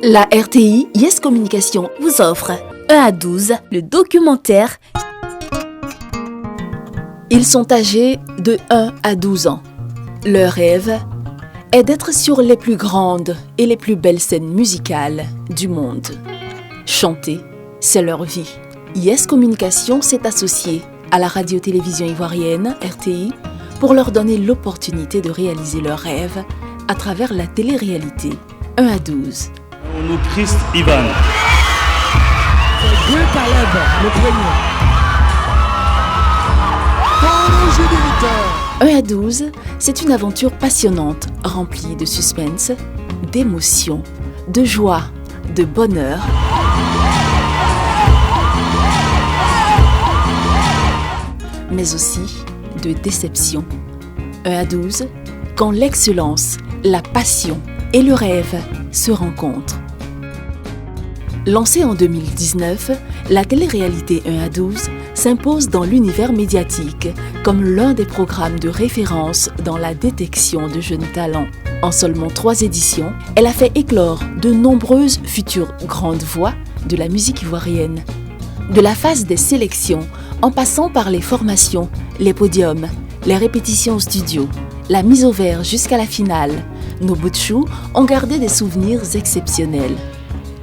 La RTI Yes Communication vous offre 1 à 12, le documentaire. Ils sont âgés de 1 à 12 ans. Leur rêve est d'être sur les plus grandes et les plus belles scènes musicales du monde. Chanter, c'est leur vie. Yes Communication s'est associé à la radio-télévision ivoirienne, RTI, pour leur donner l'opportunité de réaliser leurs rêves à travers la télé-réalité 1 à 12. Nous Christ Ivan. C'est Dieu Caleb, le premier. 1 à 12, c'est une aventure passionnante, remplie de suspense, d'émotion, de joie, de bonheur. Mais aussi de déception. 1 à 12, quand l'excellence, la passion et le rêve se rencontrent. Lancée en 2019, la télé-réalité 1 à 12 s'impose dans l'univers médiatique comme l'un des programmes de référence dans la détection de jeunes talents. En seulement 3 éditions, elle a fait éclore de nombreuses futures grandes voix de la musique ivoirienne. De la phase des sélections, en passant par les formations, les podiums, les répétitions au studio, la mise au vert jusqu'à la finale, nos bouts de chou ont gardé des souvenirs exceptionnels.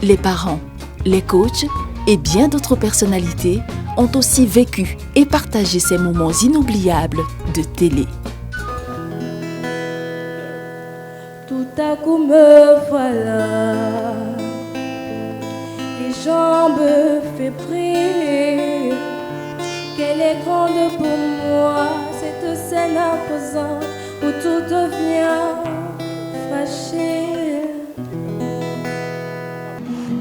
Les parents, les coachs et bien d'autres personnalités ont aussi vécu et partagé ces moments inoubliables de télé. Tout à coup me voilà, les jambes fébriles. Qu'elle est grande pour moi, cette scène imposante où tout devient fâché.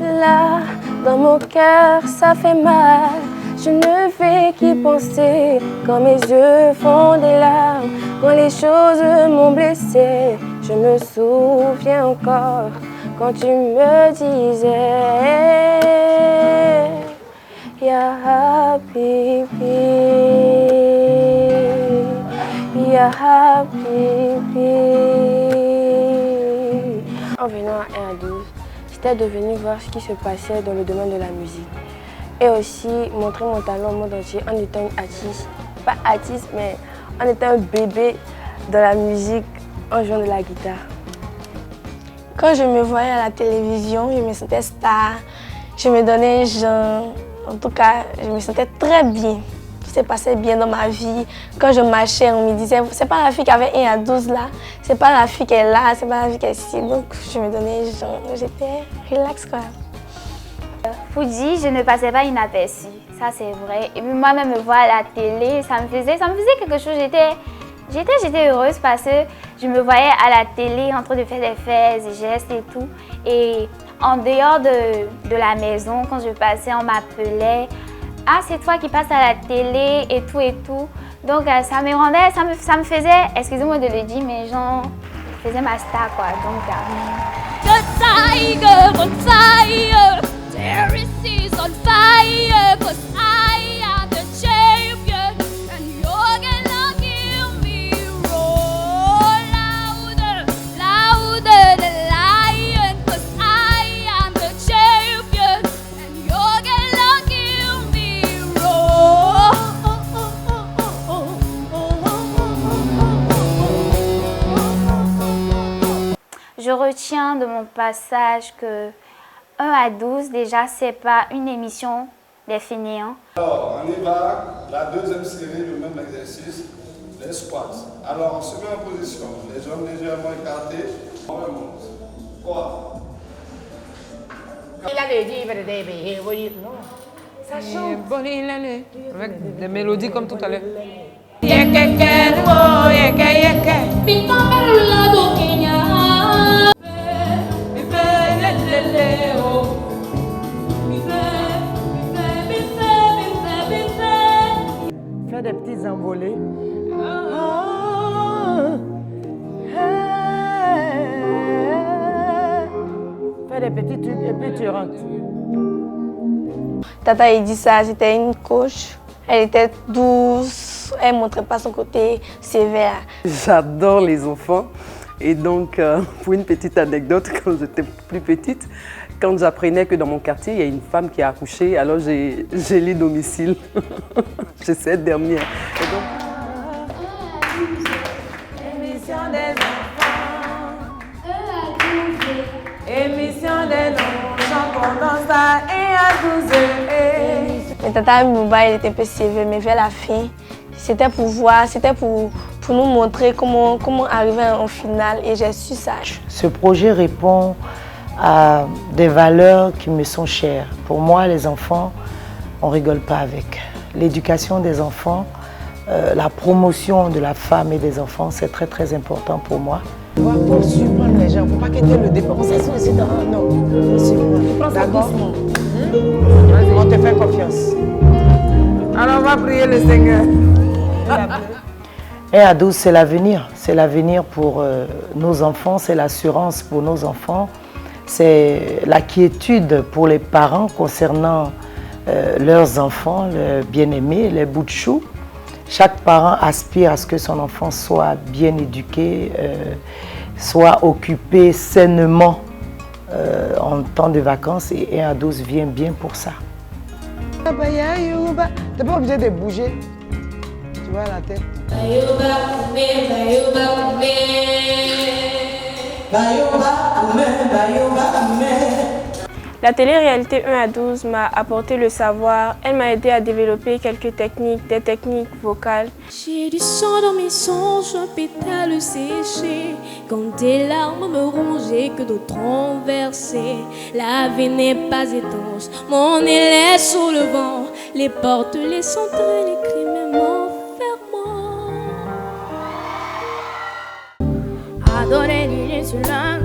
Là, dans mon cœur, ça fait mal. Je ne fais qu'y penser quand mes yeux font des larmes. Quand les choses m'ont blessée, je me souviens encore quand tu me disais Ya Habibi, Ya Habibi. En venant à R12, j'étais devenue voir ce qui se passait dans le domaine de la musique et aussi montrer mon talent au monde entier en étant une artiste, pas artiste mais en étant un bébé dans la musique en jouant de la guitare. Quand je me voyais à la télévision, je me sentais star, je me donnais genre, en tout cas je me sentais très bien. Tout se passait bien dans ma vie. Quand je marchais, on me disait c'est pas la fille qui avait 1 à 12 là, c'est pas la fille qui est là, c'est pas la fille qui est ici. Donc je me donnais genre, j'étais relax quoi. Foudy, je ne passais pas inaperçue, ça c'est vrai. Et puis moi-même me voir à la télé, ça me faisait quelque chose. J'étais heureuse parce que je me voyais à la télé en train de faire des faits, des gestes et tout. Et en dehors de la maison, quand je passais, on m'appelait. Ah, c'est toi qui passes à la télé et tout et tout. Donc ça me rendait, ça me faisait, excusez-moi de le dire, mais genre, ça faisait ma star quoi. Donc, The tiger on fire, terrorist is on fire, 'cause I am the champion, and you're gonna give me roar louder, louder than lion, 'cause I am the champion, and you're gonna give me roar. je retiens de mon passage que 1 à 12, déjà, c'est pas une émission des fainéants. Alors, on y va. La deuxième série, le même exercice, les squats. Alors, on se met en position. Les jambes légèrement écartées. On remonte. 3. Ça chante. Avec des mélodies comme tout à l'heure. Faire des petits envolées. Faire des petits trucs et puis tu rentres. Tata Edissa, c'était une coach. Elle était douce, elle ne montrait pas son côté sévère. J'adore les enfants. Et donc, pour une petite anecdote, quand j'étais plus petite, quand j'apprenais que dans mon quartier, il y a une femme qui a accouché, alors j'ai les domiciles. J'ai cette dernière. Et donc... Émission des enfants. Émission des noms. Chantons dans ça et à 12 heures. Mais Tata Mouba, il était un peu sévère, mais vers la fin, c'était pour voir, c'était pour nous montrer comment arriver en finale et j'ai su ça. Ce projet répond à des valeurs qui me sont chères. Pour moi, les enfants, on ne rigole pas avec. L'éducation des enfants, la promotion de la femme et des enfants, c'est très très important pour moi. On va pour surprendre les gens, pour pas qu'ils le dépensent. C'est dans non. D'accord. On te fait confiance. Alors on va prier le Seigneur. Et à 12, c'est l'avenir pour nos enfants, c'est l'assurance pour nos enfants, c'est la quiétude pour les parents concernant leurs enfants, leurs bien-aimés, les bouts de chou. Chaque parent aspire à ce que son enfant soit bien éduqué, soit occupé sainement en temps de vacances et 1 à 12 vient bien pour ça. Tu n'es pas obligé de bouger. Tu vois la tête. La télé-réalité 1 à 12 m'a apporté le savoir. Elle m'a aidé à développer quelques techniques, des techniques vocales. J'ai du sang dans mes songes, un pétale séché. Quand des larmes me rongeaient, que d'autres ont versé. La vie n'est pas étanche, mon nez est sous le vent. Les portes, les centres, les cris, même m'enfermant. Adoré l'île sur l'un,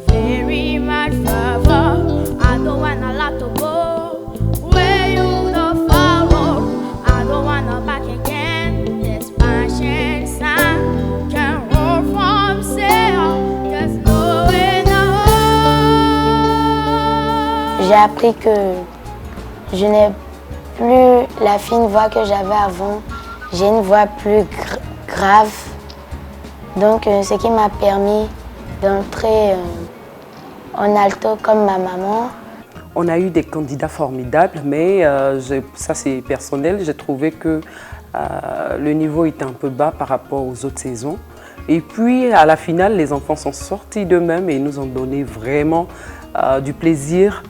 very much favor. I don't wanna let to go where you don't follow. I don't wanna back again. This passion sun can roll from sail. There's no way now. J'ai appris que je n'ai plus la fine voix que j'avais avant. J'ai une voix plus grave. Donc, ce qui m'a permis d'entrer en alto comme ma maman. On a eu des candidats formidables, mais ça c'est personnel. J'ai trouvé que le niveau était un peu bas par rapport aux autres saisons. Et puis à la finale, les enfants sont sortis d'eux-mêmes et nous ont donné vraiment du plaisir.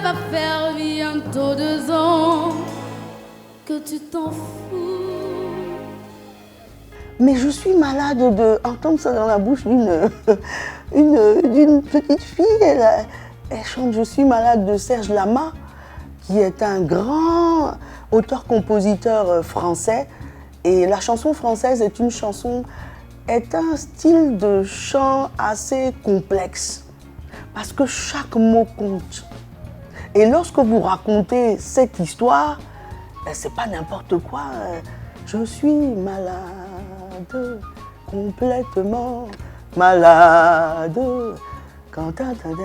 Va faire bientôt 2 ans que tu t'en fous. Mais je suis malade d'entendre ça dans la bouche d'une petite fille. Elle chante « Je suis malade » de Serge Lama, qui est un grand auteur-compositeur français. Et la chanson française est un style de chant assez complexe, parce que chaque mot compte. Et lorsque vous racontez cette histoire, c'est pas n'importe quoi. Je suis malade, complètement malade. Quand t'attendais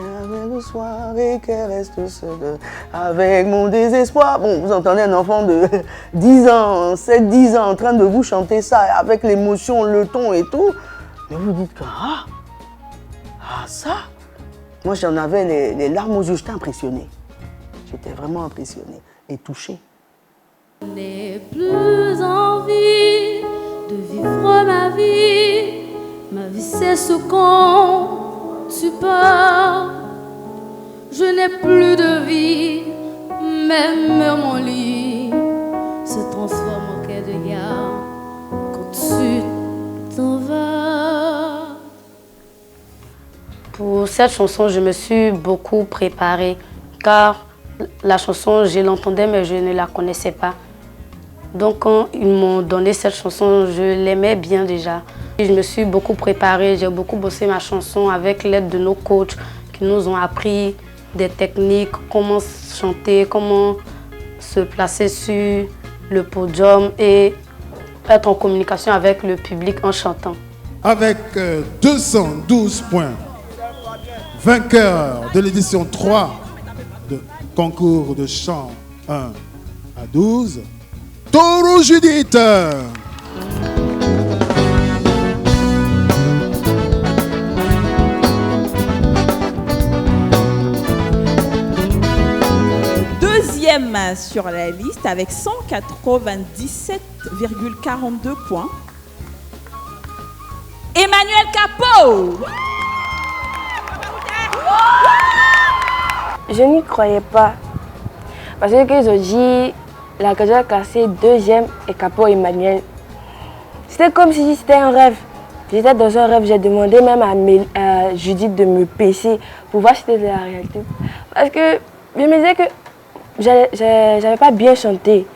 le soir et qu'elle reste seule avec mon désespoir. Bon, vous entendez un enfant de 10 ans, 7-10 ans en train de vous chanter ça avec l'émotion, le ton et tout. Mais vous dites que, ça. Moi, j'en avais les larmes aux yeux, j'étais impressionnée. J'étais vraiment impressionnée et touchée. Je n'ai plus envie de vivre ma vie. Ma vie c'est ce quand tu pars. Je n'ai plus de vie, même mon lit se transforme en quai de gare quand tu t'en vas. Pour cette chanson, je me suis beaucoup préparée car la chanson, je l'entendais mais je ne la connaissais pas. Donc quand ils m'ont donné cette chanson, je l'aimais bien déjà. Et je me suis beaucoup préparée, j'ai beaucoup bossé ma chanson avec l'aide de nos coachs qui nous ont appris des techniques, comment chanter, comment se placer sur le podium et être en communication avec le public en chantant. Avec 212 points, vainqueur de l'édition 3 de concours de chant 1 à 12, Toro Judith. Deuxième sur la liste avec 197,42 points. Emmanuel Capot. Je n'y croyais pas. Parce qu'ils ont dit la cage a cassé deuxième et Capot Emmanuel. C'était comme si c'était un rêve. J'étais dans un rêve, j'ai demandé même à Judith de me pacer pour voir si c'était de la réalité. Parce que je me disais que j'avais pas bien chanté.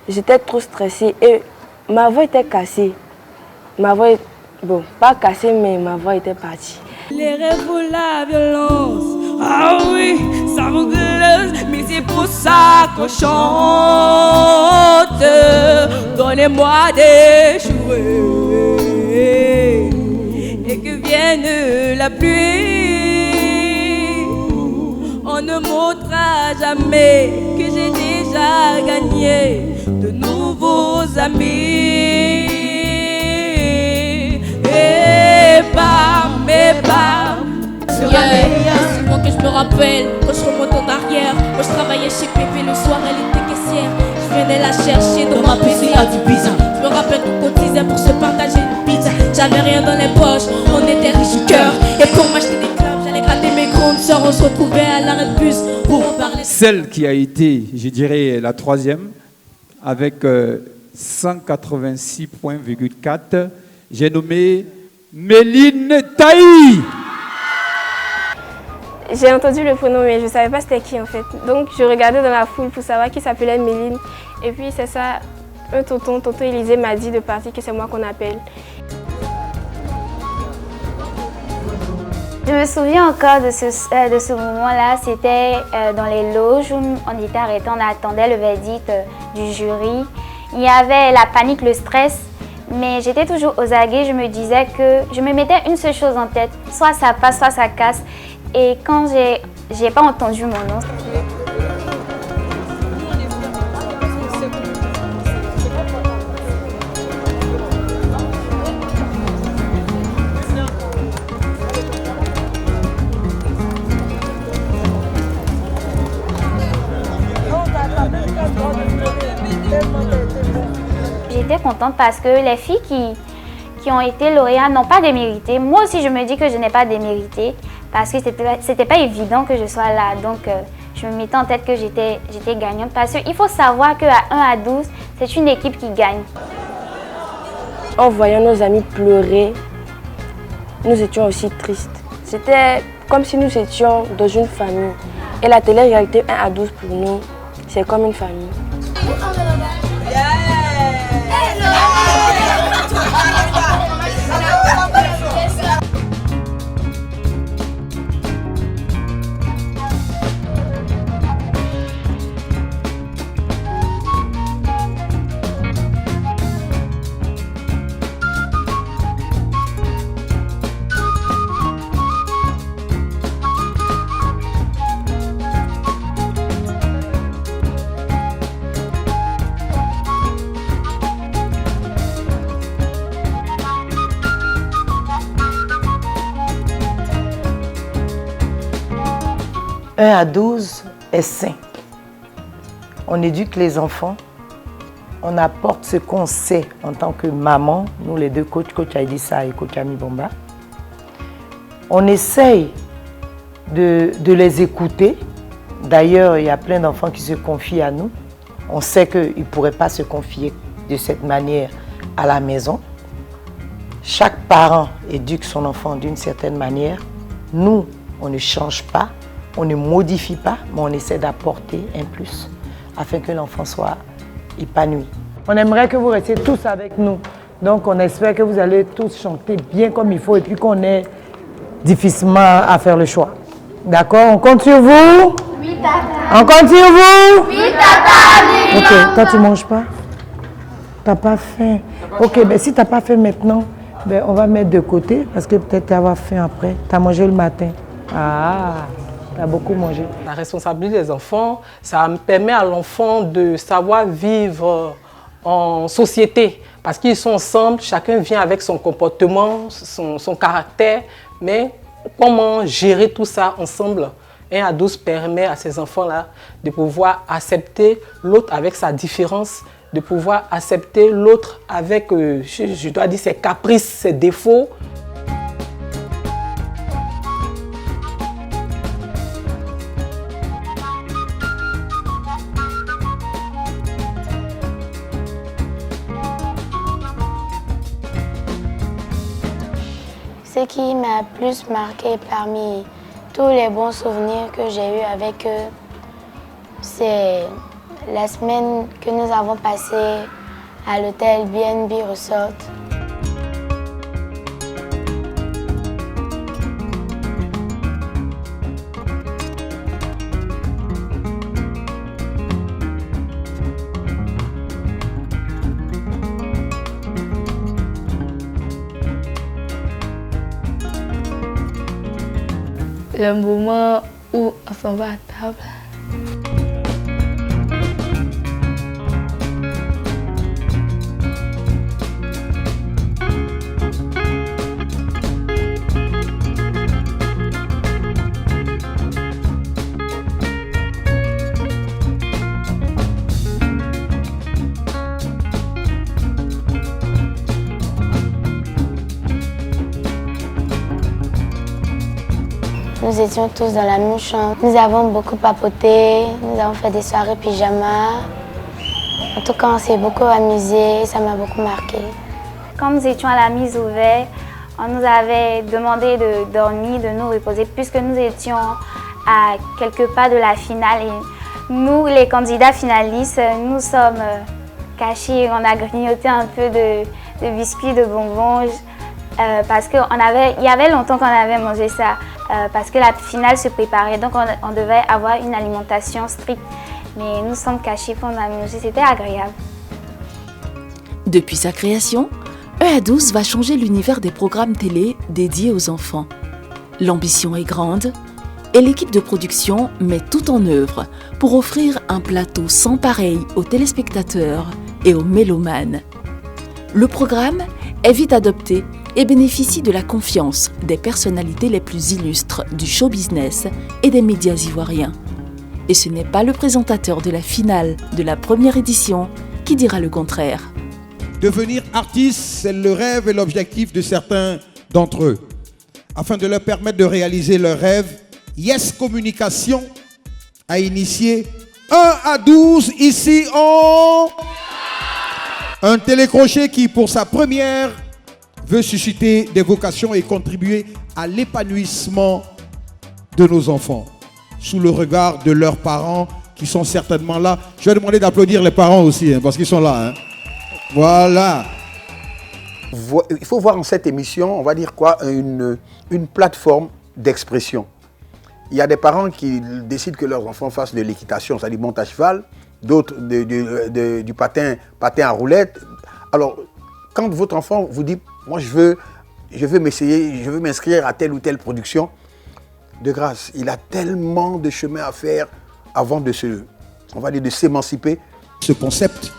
J'étais trop stressée et ma voix était cassée. Ma voix, bon, pas cassée, mais ma voix était partie. Les rêves ou la violence, ah oui, ça vous glace, mais c'est pour ça qu'on chante. Donnez-moi d'échouer et que vienne la pluie. On ne montrera jamais que j'ai déjà gagné de nouveaux amis. Et bam, c'est moi que je me rappelle quand je remonte en arrière. Quand je travaillais chez Pépé le soir, elle était caissière. Je venais la chercher dans ma PCA du pizza. Je me rappelle qu'on cotisait pour se partager une pizza. J'avais rien dans les poches, on était riches du cœur. Et pour m'acheter des clubs, j'allais gratter mes grandes sœurs. On se retrouvait à l'arrêt de bus pour en parler. Celle qui a été, je dirais, la troisième, avec 186,4 points, j'ai nommé Méline Taï. J'ai entendu le prénom, mais je ne savais pas c'était qui en fait. Donc je regardais dans la foule pour savoir qui s'appelait Méline. Et puis c'est ça, un tonton Élisée m'a dit de partir que c'est moi qu'on appelle. Je me souviens encore de ce moment-là, c'était dans les loges où on était arrêtés, on attendait le verdict du jury. Il y avait la panique, le stress, mais j'étais toujours aux aguets. Je me disais que je me mettais une seule chose en tête, soit ça passe, soit ça casse. Et quand j'ai pas entendu mon nom, j'étais contente parce que les filles qui ont été lauréates n'ont pas démérité. Moi aussi, je me dis que je n'ai pas démérité parce que c'était pas évident que je sois là. Donc, je me mettais en tête que j'étais gagnante parce qu'il faut savoir qu'à 1 à 12, c'est une équipe qui gagne. En voyant nos amis pleurer, nous étions aussi tristes. C'était comme si nous étions dans une famille. Et la télé-réalité 1 à 12 pour nous, c'est comme une famille. « 1 à 12 est sain. On éduque les enfants, on apporte ce qu'on sait en tant que maman, nous les deux coach Aïdissa et coach Ami Bomba. On essaye de les écouter. D'ailleurs, il y a plein d'enfants qui se confient à nous. On sait qu'ils ne pourraient pas se confier de cette manière à la maison. Chaque parent éduque son enfant d'une certaine manière. Nous, on ne change pas. On ne modifie pas, mais on essaie d'apporter un plus afin que l'enfant soit épanoui. On aimerait que vous restiez tous avec nous. Donc on espère que vous allez tous chanter bien comme il faut et puis qu'on ait difficilement à faire le choix. D'accord? On compte sur vous? Oui, tata. On compte sur vous? Oui, tata. Ok, toi tu manges pas? t'as pas faim. Ok, mais si t'as pas faim maintenant, ben, on va mettre de côté parce que peut-être tu vas avoir faim après. Tu as mangé le matin. Ah, tu as beaucoup mangé. La responsabilité des enfants, ça me permet à l'enfant de savoir vivre en société. Parce qu'ils sont ensemble, chacun vient avec son comportement, son caractère. Mais comment gérer tout ça ensemble? 1 à 12 permet à ces enfants-là de pouvoir accepter l'autre avec sa différence, de pouvoir accepter l'autre avec, je dois dire, ses caprices, ses défauts. Ce qui m'a plus marqué parmi tous les bons souvenirs que j'ai eus avec eux, c'est la semaine que nous avons passée à l'hôtel BNB Resort. Le moment où on s'en va à table. Nous étions tous dans la même chambre. Nous avons beaucoup papoté, nous avons fait des soirées pyjama. En tout cas, on s'est beaucoup amusé, ça m'a beaucoup marqué. Quand nous étions à la mise au vert, on nous avait demandé de dormir, de nous reposer, puisque nous étions à quelques pas de la finale. Et nous, les candidats finalistes, nous sommes cachés, on a grignoté un peu de biscuits, de bonbons, parce qu'il y avait longtemps qu'on avait mangé ça. Parce que la finale se préparait, donc on devait avoir une alimentation stricte. Mais nous sommes cachés pour manger, c'était agréable. Depuis sa création, 1 à 12 va changer l'univers des programmes télé dédiés aux enfants. L'ambition est grande et l'équipe de production met tout en œuvre pour offrir un plateau sans pareil aux téléspectateurs et aux mélomanes. Le programme est vite adopté et bénéficie de la confiance des personnalités les plus illustres du show business et des médias ivoiriens. Et ce n'est pas le présentateur de la finale de la première édition qui dira le contraire. Devenir artiste, c'est le rêve et l'objectif de certains d'entre eux. Afin de leur permettre de réaliser leurs rêves, Yes Communication a initié 1 à 12 ici en... Un télécrochet qui, pour sa première, veut susciter des vocations et contribuer à l'épanouissement de nos enfants, sous le regard de leurs parents qui sont certainement là. Je vais demander d'applaudir les parents aussi, parce qu'ils sont là. Voilà. Il faut voir en cette émission, on va dire quoi, une plateforme d'expression. Il y a des parents qui décident que leurs enfants fassent de l'équitation, c'est-à-dire monte à cheval, d'autres du patin à roulette. Alors, quand votre enfant vous dit, moi je veux m'essayer, je veux m'inscrire à telle ou telle production, de grâce, il a tellement de chemin à faire avant de s'émanciper. Ce concept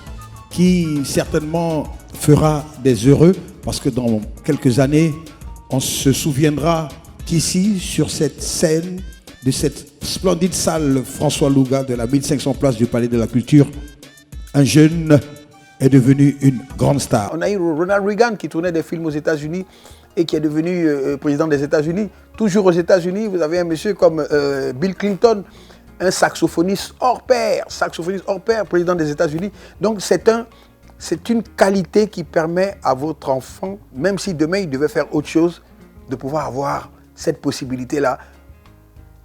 qui certainement fera des heureux, parce que dans quelques années, on se souviendra qu'ici, sur cette scène, de cette splendide salle François Louga de la 1500 places du Palais de la Culture, un jeune est devenu une grande star. On a eu Ronald Reagan qui tournait des films aux États-Unis et qui est devenu président des États-Unis. Toujours aux États-Unis, vous avez un monsieur comme Bill Clinton, un saxophoniste hors pair, président des États-Unis. Donc c'est une qualité qui permet à votre enfant, même si demain il devait faire autre chose, de pouvoir avoir cette possibilité-là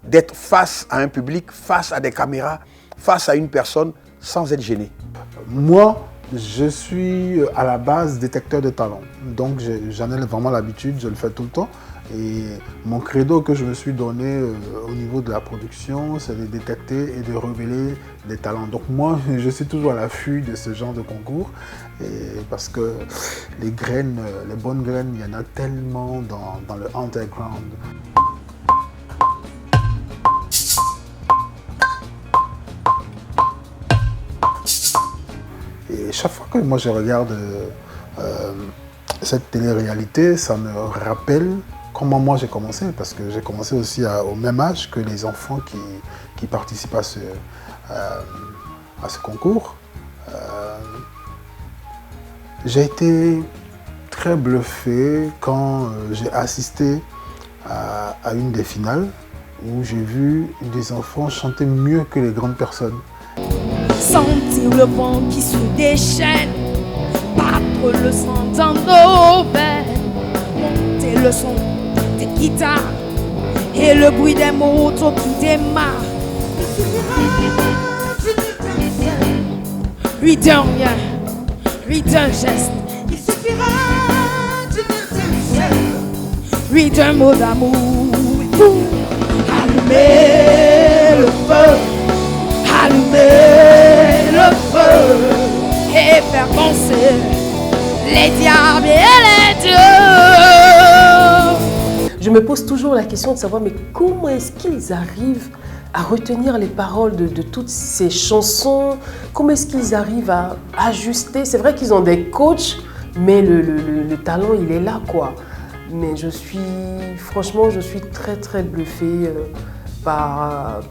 d'être face à un public, face à des caméras, face à une personne, sans être gêné. Moi, Je suis à la base détecteur de talent, donc j'en ai vraiment l'habitude, je le fais tout le temps. Et mon credo que je me suis donné au niveau de la production, c'est de détecter et de révéler des talents. Donc moi, je suis toujours à l'affût de ce genre de concours, parce que les graines, les bonnes graines, il y en a tellement dans le underground. Et chaque fois que moi je regarde cette télé-réalité, ça me rappelle comment moi j'ai commencé, parce que j'ai commencé aussi au même âge que les enfants qui participent à ce concours. J'ai été très bluffé quand j'ai assisté à une des finales où j'ai vu des enfants chanter mieux que les grandes personnes. Sentir le vent qui se déchaîne, battre le sang dans nos veines, monter le son des guitares et le bruit des motos qui démarrent. Lui d'un rien, lui d'un geste, il suffira d'une seule, lui d'un mot d'amour pour allumer le feu. Allumer le feu et faire danser les diables et les dieux. Je me pose toujours la question de savoir, mais comment est-ce qu'ils arrivent à retenir les paroles de toutes ces chansons? Comment est-ce qu'ils arrivent à ajuster? C'est vrai qu'ils ont des coachs, mais le talent, il est là, quoi. Mais franchement, je suis très, très bluffée par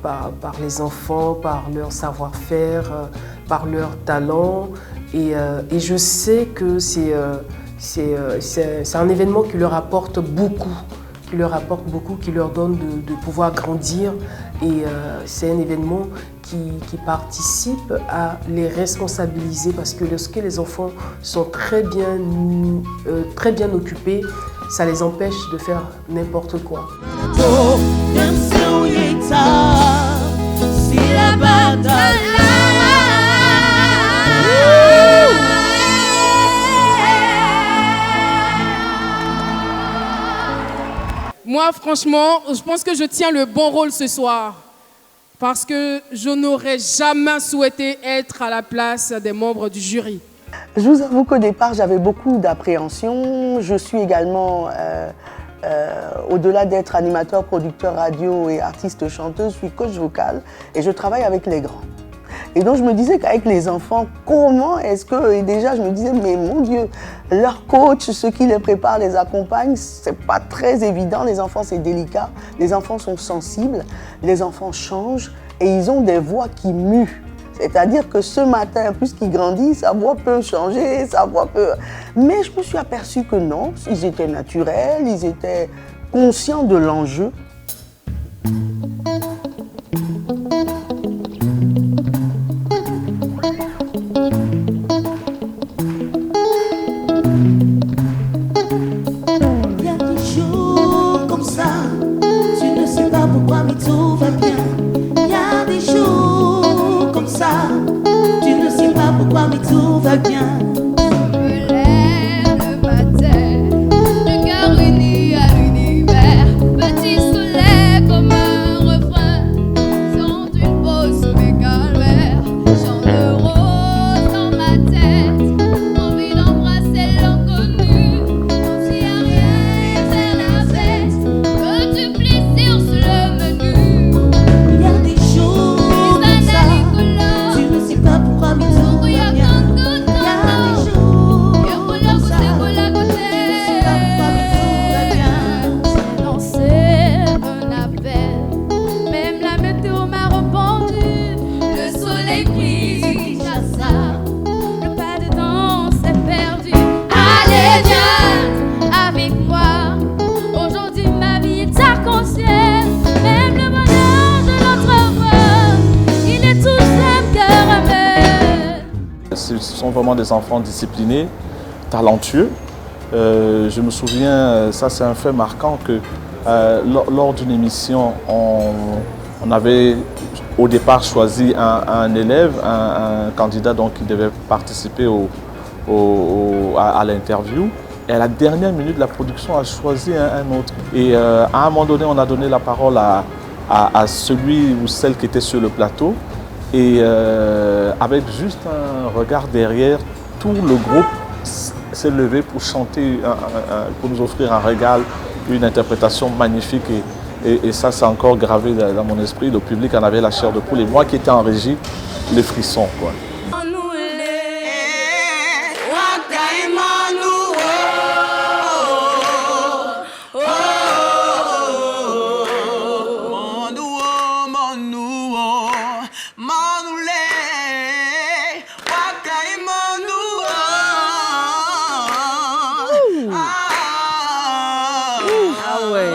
les enfants, par leur savoir-faire, par leur talent. Et je sais que c'est un événement qui leur apporte beaucoup, qui leur donne de pouvoir grandir. Et c'est un événement qui participe à les responsabiliser, parce que lorsque les enfants sont très bien occupés, ça les empêche de faire n'importe quoi. Moi, franchement, je pense que je tiens le bon rôle ce soir, parce que je n'aurais jamais souhaité être à la place des membres du jury. Je vous avoue qu'au départ, j'avais beaucoup d'appréhension. Je suis également, au-delà d'être animateur, producteur radio et artiste chanteuse, je suis coach vocal et je travaille avec les grands. Et donc je me disais qu'avec les enfants, comment est-ce que... Et déjà je me disais, mais mon Dieu, leur coach, ceux qui les préparent, les accompagnent, c'est pas très évident. Les enfants, c'est délicat. Les enfants sont sensibles, les enfants changent et ils ont des voix qui muent. C'est-à-dire que ce matin, plus qu'ils grandissent, sa voix peut changer, sa voix peut... Mais je me suis aperçue que non, ils étaient naturels, ils étaient conscients de l'enjeu. Il y a des jours comme ça, tu ne sais pas pourquoi, mais tout va bien. Il y a des jours comme ça, tu ne sais pas pourquoi, mais tout va bien. Le matin, le cœur uni à l'univers, petit soleil comme un refrain, sans une pause sous mes calvaires, chant de rose dans ma tête, envie d'embrasser l'inconnu, comme s'il n'y a rien, c'est la fête, que du plaisir sur le menu. Il y a des jours comme ça, tu ne sais pas pourquoi, mais tout va bien. Il y a des jours comme ça, tu ne sais pas pourquoi, mais tout va bien. J'ai lancé un appel, même la météo m'a répondu. Le soleil brille, Kinshasa, le pas de danse est perdu. Allez viens avec moi, aujourd'hui ma vie est arc-en-ciel. Même le bonheur de l'autre voix, il est tout simple caramel. Ce sont vraiment des enfants disciplinés, talentueux. Je me souviens, ça c'est un fait marquant, que lors d'une émission, on avait au départ choisi un élève, un candidat donc, qui devait participer à l'interview. Et à la dernière minute, la production a choisi un autre. Et à un moment donné, on a donné la parole à celui ou celle qui était sur le plateau. Et avec juste un regard derrière, tout le groupe s'est levé pour chanter, pour nous offrir un régal, une interprétation magnifique. Et ça, c'est encore gravé dans mon esprit. Le public en avait la chair de poule. Et moi qui étais en régie, les frissons, quoi. Ah ouais.